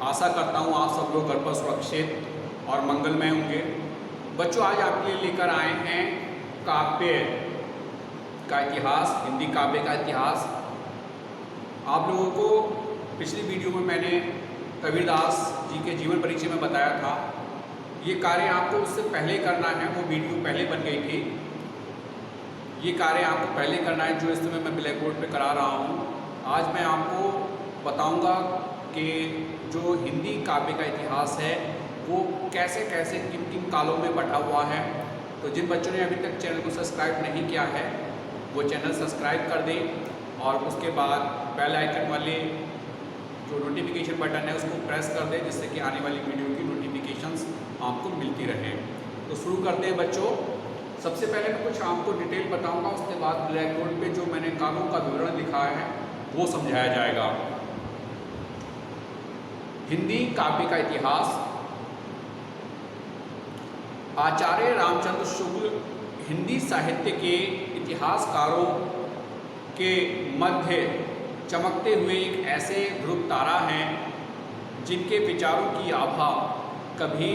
आशा करता हूँ आप सब लोग घर पर सुरक्षित और मंगलमय होंगे। बच्चों, आज आपके लिए लेकर आए हैं काव्य का इतिहास, हिंदी काव्य का इतिहास। आप लोगों को पिछली वीडियो में मैंने कबीरदास जी के जीवन परिचय में बताया था। ये कार्य आपको उससे पहले करना है, वो वीडियो पहले बन गई थी। ये कार्य आपको पहले करना है जो इस समय मैं ब्लैक बोर्ड पर करा रहा हूँ। आज मैं आपको बताऊंगा कि जो हिंदी काव्य का इतिहास है वो कैसे कैसे किन किन कालों में बटा हुआ है। तो जिन बच्चों ने अभी तक चैनल को सब्सक्राइब नहीं किया है वो चैनल सब्सक्राइब कर दें और उसके बाद बेल आइकन वाले जो नोटिफिकेशन बटन है उसको प्रेस कर दें, जिससे कि आने वाली वीडियो की नोटिफिकेशंस आपको मिलती रहे। तो शुरू करते हैं बच्चों। सबसे पहले मैं कुछ आपको डिटेल बताऊंगा, उसके बाद ब्लैक बोर्ड पे जो मैंने कालों का विवरण लिखा है वो समझाया जाएगा। हिंदी काव्य का इतिहास। आचार्य रामचंद्र शुक्ल हिंदी साहित्य के इतिहासकारों के मध्य चमकते हुए एक ऐसे ध्रुव तारा हैं जिनके विचारों की आभा कभी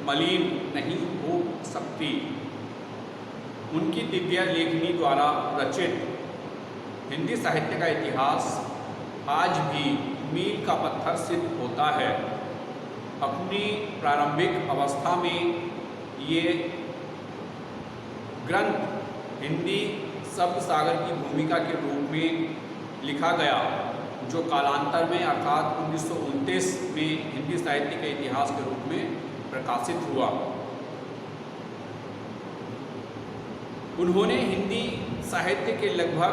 मलिन नहीं हो सकती। उनकी दिव्य लेखनी द्वारा रचित हिंदी साहित्य का इतिहास आज भी मील का पत्थर सिद्ध होता है। अपनी प्रारंभिक अवस्था में ये ग्रंथ हिंदी शब्द सागर की भूमिका के रूप में लिखा गया, जो कालांतर में अर्थात 1929 में हिंदी साहित्य के इतिहास के रूप में प्रकाशित हुआ। उन्होंने हिंदी साहित्य के लगभग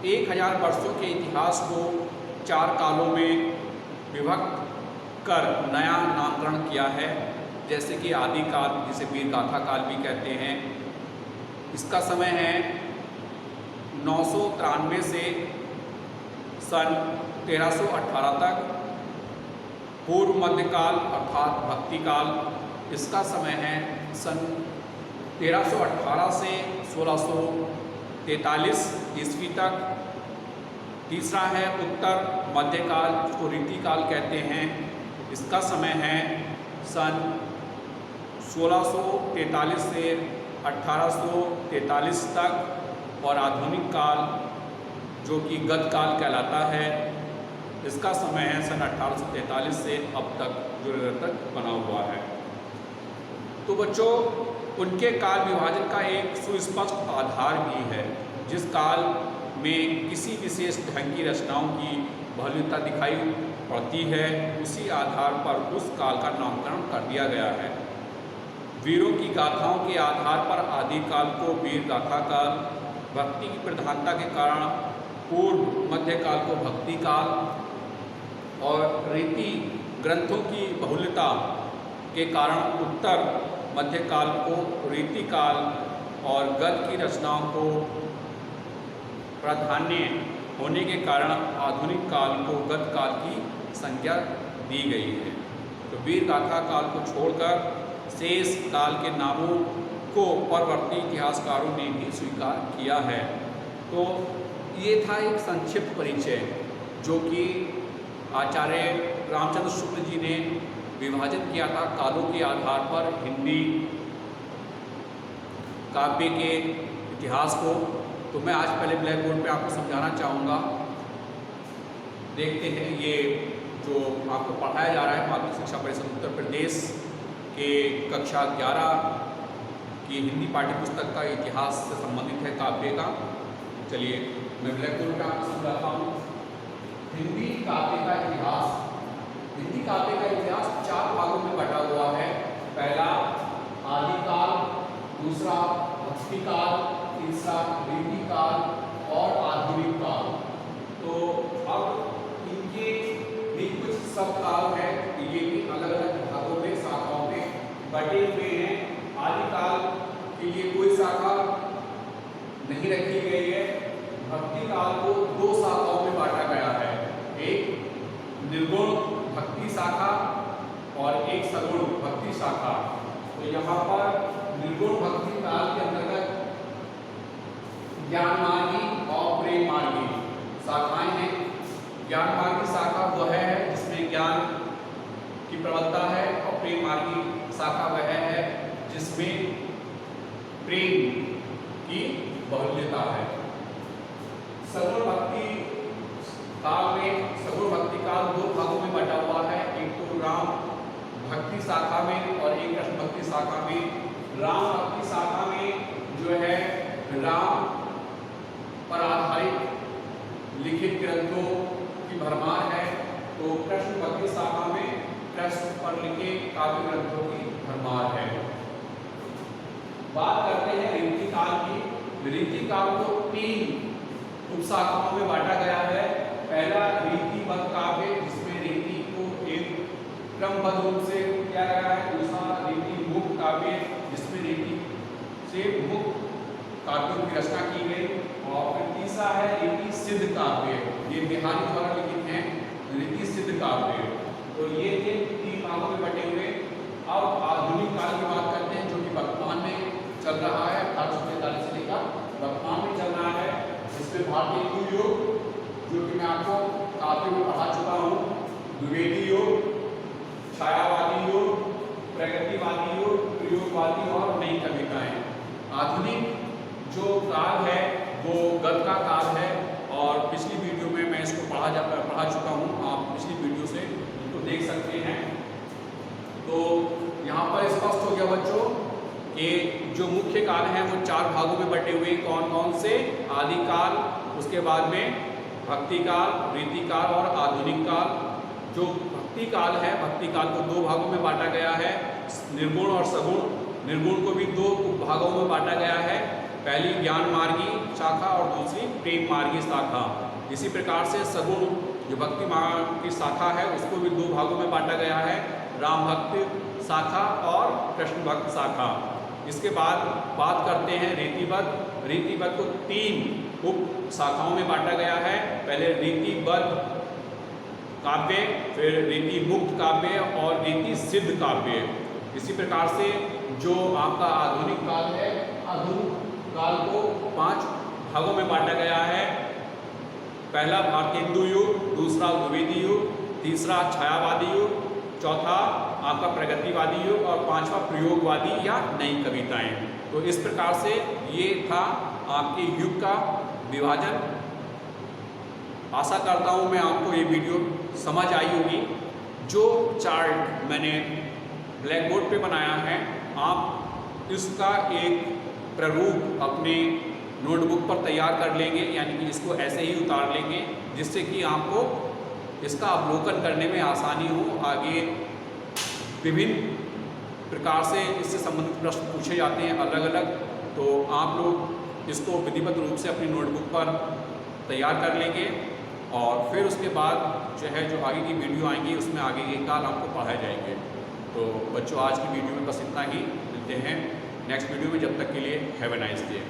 1000 वर्षों के इतिहास को 4 कालों में विभक्त कर नया नामकरण किया है, जैसे कि आदि काल, जिसे वीर गाथा काल भी कहते हैं। इसका समय है 993 से सन 1318 तक। पूर्व मध्यकाल अर्थात भक्ति काल, इसका समय है सन 1318 से 1643 ईस्वी तक। तीसरा है उत्तर मध्यकाल, जिसको रीति काल कहते हैं। इसका समय है सन 1643 से 1843 तक। और आधुनिक काल, जो कि गद्य काल कहलाता है, इसका समय है सन 1843 से अब तक, जो निरंतर बना हुआ है। तो बच्चों, उनके काल विभाजन का एक सुस्पष्ट आधार भी है। जिस काल में किसी विशेष ढंग की रचनाओं की बहुलता दिखाई पड़ती है, उसी आधार पर उस काल का नामकरण कर दिया गया है। वीरों की गाथाओं के आधार पर आदिकाल को वीर गाथा काल, भक्ति की प्रधानता के कारण पूर्व मध्यकाल को भक्ति काल और रीति ग्रंथों की बहुलता के कारण उत्तर मध्यकाल को रीति काल और गद्य की रचनाओं को प्राधान्य होने के कारण आधुनिक काल को गद्य काल की संज्ञा दी गई है। तो वीर गाथा काल को छोड़कर शेष काल के नामों को परवर्ती इतिहासकारों ने भी स्वीकार किया है। तो ये था एक संक्षिप्त परिचय जो कि आचार्य रामचंद्र शुक्ल जी ने विभाजन किया था कालों के आधार पर हिंदी काव्य के इतिहास को। तो मैं आज पहले ब्लैक बोर्ड पे आपको समझाना चाहूँगा। देखते हैं ये जो आपको पढ़ाया जा रहा है माध्यमिक शिक्षा परिषद उत्तर प्रदेश के कक्षा 11 की हिंदी पाठ्यपुस्तक का इतिहास से संबंधित है काव्य का। चलिए मैं ब्लैक बोर्ड पर आपको समझाता हूँ। हिंदी काव्य का इतिहास। हिंदी काव्य का इतिहास 4 भागों में बटा हुआ है। पहला आदिकाल, दूसरा भक्ति काल, तीसरा रीति काल और आधुनिक काल। तो अब इनके भी कुछ सब काल है, ये भी अलग अलग भागों में शाखाओं में बटे हुए हैं। आदिकाल के लिए कोई शाखा नहीं रखी गई है। भक्ति काल को 2 शाखाओं में बांटा गया है, एक निर्गुण भक्ति शाखा और एक सगुण भक्ति शाखा। तो यहाँ पर निर्गुण भक्ति काल के अंतर्गत ज्ञान मार्गी और प्रेम मार्गी शाखाएं हैं। ज्ञान मार्गी शाखा वह है जिसमें ज्ञान की प्रबलता है और प्रेम मार्गी शाखा वह है जिसमें प्रेम की बहुल्यता है। सगुण भक्ति काल में सगुण भक्ति काल दो भागों में बटा हुआ है, एक तो राम भक्ति शाखा में और एक कृष्ण भक्ति शाखा में। राम भक्ति शाखा में जो है राम पर आधारित लिखित ग्रंथों की भरमार है, तो कृष्ण भक्ति शाखा में कृष्ण पर लिखे काव्य ग्रंथों की भरमार है। बात करते हैं रीति काल की। रीति काल को 3 उपशाखाओं में बांटा गया है। पहला रीतिबद्ध काव्य, जिसमें रीति को एक क्रमबद्ध रूप से किया गया है। दूसरा रीति मुक्त काव्य, जिसमें रीति से मुक्त काव्यों की रचना की गई। और फिर तीसरा है रीति सिद्ध काव्य, ये बिहारी द्वारा लिखित हैं, रीति सिद्ध काव्य। तो ये थे 3 भागों में बटे हुए। अब आधुनिक काल की बात करते हैं, जो कि वर्तमान में चल रहा है, 1843 से लेकर वर्तमान में चल रहा है। इसमें भारतीय हिंदू युग, जो कि मैं आपको काव्य में पढ़ा चुका हूँ, द्विवेदी युग, छायावादी युग, प्रगतिवादी युग, प्रयोगवादी और नई कविताएं। आधुनिक जो काल है वो गद्य का काल है, और पिछली वीडियो में मैं इसको पढ़ा चुका हूँ, आप पिछली वीडियो से इसको देख सकते हैं। तो यहाँ पर स्पष्ट हो गया बच्चों कि जो मुख्य काल हैं वो 4 भागों में बटे हुए। कौन कौन से? आदि काल, उसके बाद में भक्ति काल, रीति काल और आधुनिक काल। जो भक्ति काल है, भक्ति काल को 2 भागों में बांटा गया है, निर्गुण और सगुण। निर्गुण को भी 2 भागों में बांटा गया है, पहली ज्ञान मार्गी शाखा और दूसरी प्रेम मार्गी शाखा। इसी प्रकार से सगुण जो भक्ति मार्ग की शाखा है उसको भी 2 भागों में बांटा गया है, राम भक्त शाखा और कृष्ण भक्त शाखा। इसके बाद बात करते हैं रीतिबद्ध। रीतिबद्ध को 3 उप शाखाओं में बांटा गया है, पहले रीतिबद्ध काव्य, फिर रीति मुक्त काव्य और रीति सिद्ध काव्य। इसी प्रकार से जो आपका आधुनिक काल है, आधुनिक काल को 5 भागों में बांटा गया है। पहला भारतीय हिंदू युग, दूसरा द्विवेदी युग, तीसरा छायावादी युग, चौथा आपका प्रगतिवादी युग और 5वां प्रयोगवादी या नई कविताएं। तो इस प्रकार से ये था आपके युग का विभाजन। आशा करता हूँ मैं आपको ये वीडियो समझ आई होगी। जो चार्ट मैंने ब्लैक बोर्ड पे बनाया है, आप इसका एक प्रारूप अपने नोटबुक पर तैयार कर लेंगे, यानी कि इसको ऐसे ही उतार लेंगे, जिससे कि आपको इसका अवलोकन करने में आसानी हो। आगे विभिन्न प्रकार से इससे संबंधित प्रश्न पूछे जाते हैं अलग अलग, तो आप लोग इसको विधिवत रूप से अपनी नोटबुक पर तैयार कर लेंगे। और फिर उसके बाद जो आगे की वीडियो आएंगी उसमें आगे के काल आपको पढ़ाए जाएंगे। तो बच्चों, आज की वीडियो में बस इतना ही। मिलते हैं नेक्स्ट वीडियो में, जब तक के लिए हैव अ नाइस डे।